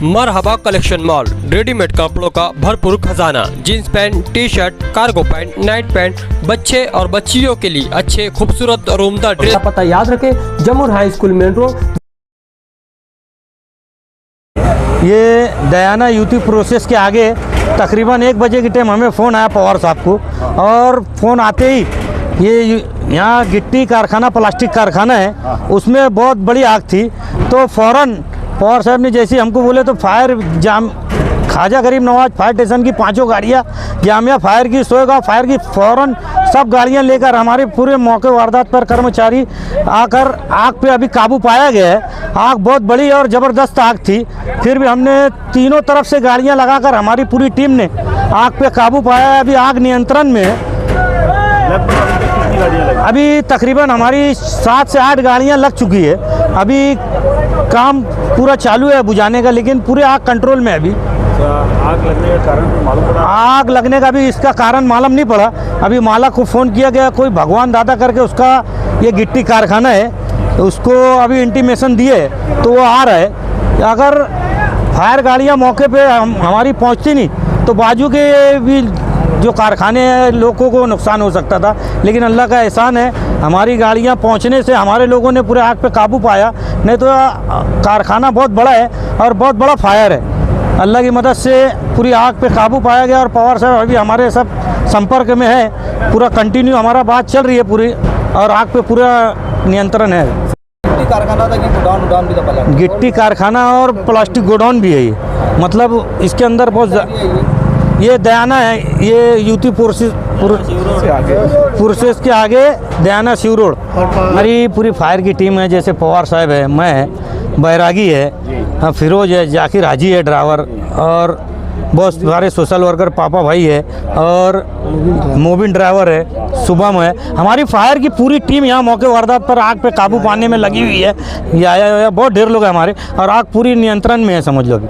मरहबा collection mall, readymade कपड़ों का भरपूर खजाना, jeans pant, T shirt, cargo pant, night pant, बच्चे और बच्चियों के लिए अच्छे खूबसूरत और उम्दा ड्रेस। पता याद रखें, जमुर हाई स्कूल मेन रोड। ये दयाना यूटी प्रोसेस के आगे तकरीबन 1 बजे के टाइम हमें फ़ोन आया पवार साहब को, और फ़ोन आते ही ये यहाँ गिट्टी कारखाना, प्लास्टिक कारखाना है, उसमें बहुत बड़ी आग थी। तो फ़ौरन पवार साहब ने जैसे हमको बोले तो फायर जाम ख्वाजा गरीब नवाज फायर स्टेशन की 5 गाड़ियाँ, जामिया फायर की, सोएगांव फायर की, फ़ौरन सब गाड़ियाँ लेकर हमारे पूरे मौके वारदात पर कर्मचारी आकर आग पे अभी काबू पाया गया है। आग बहुत बड़ी और ज़बरदस्त आग थी, फिर भी हमने तीनों तरफ से गाड़ियाँ लगाकर हमारी पूरी टीम ने आग पे काबू पाया है। अभी आग नियंत्रण में है। अभी तकरीबन हमारी 7 से 8 गाड़ियाँ लग चुकी है। अभी काम पूरा चालू है बुझाने का, लेकिन पूरे आग कंट्रोल में है। अभी आग लगने का कारण मालूम पड़ा? आग लगने का भी इसका कारण मालूम नहीं पड़ा। अभी मालक को फ़ोन किया गया, कोई भगवान दादा करके उसका ये गिट्टी कारखाना है, तो उसको अभी इंटीमेशन दिए तो वो आ रहा है। अगर फायर गाड़ियाँ मौके पे हमारी पहुँचती नहीं तो बाजू के भी जो कारखाने हैं लोगों को नुकसान हो सकता था, लेकिन अल्लाह का एहसान है हमारी गाड़ियां पहुंचने से हमारे लोगों ने पूरे आग पे काबू पाया। नहीं तो कारखाना बहुत बड़ा है और बहुत बड़ा फायर है। अल्लाह की मदद से पूरी आग पे काबू पाया गया और पवार साहब अभी हमारे सब संपर्क में है। पूरा कंटिन्यू हमारा बात चल रही है पूरी, और आग पे पूरा नियंत्रण है। गिट्टी कारखाना था कि गोडाउन भी था? गिट्टी कारखाना और प्लास्टिक गोडाउन भी है ये, मतलब इसके अंदर बहुत ये दयाना है, ये यूटी प्रोसेस के आगे दयाना शिव रोड। हमारी पूरी फायर की टीम है, जैसे पवार साहब है, मैं है, बैरागी है, फिरोज है, जाकिर हाजी है ड्राइवर, और बहुत सारे सोशल वर्कर पापा भाई है, और मोबिन ड्राइवर है, शुभम है। हमारी फायर की पूरी टीम यहाँ मौके वारदात पर आग पे काबू पाने में लगी हुई है। ये आया बहुत ढेर लोग हैं हमारे, और आग पूरी नियंत्रण में है, समझ लो।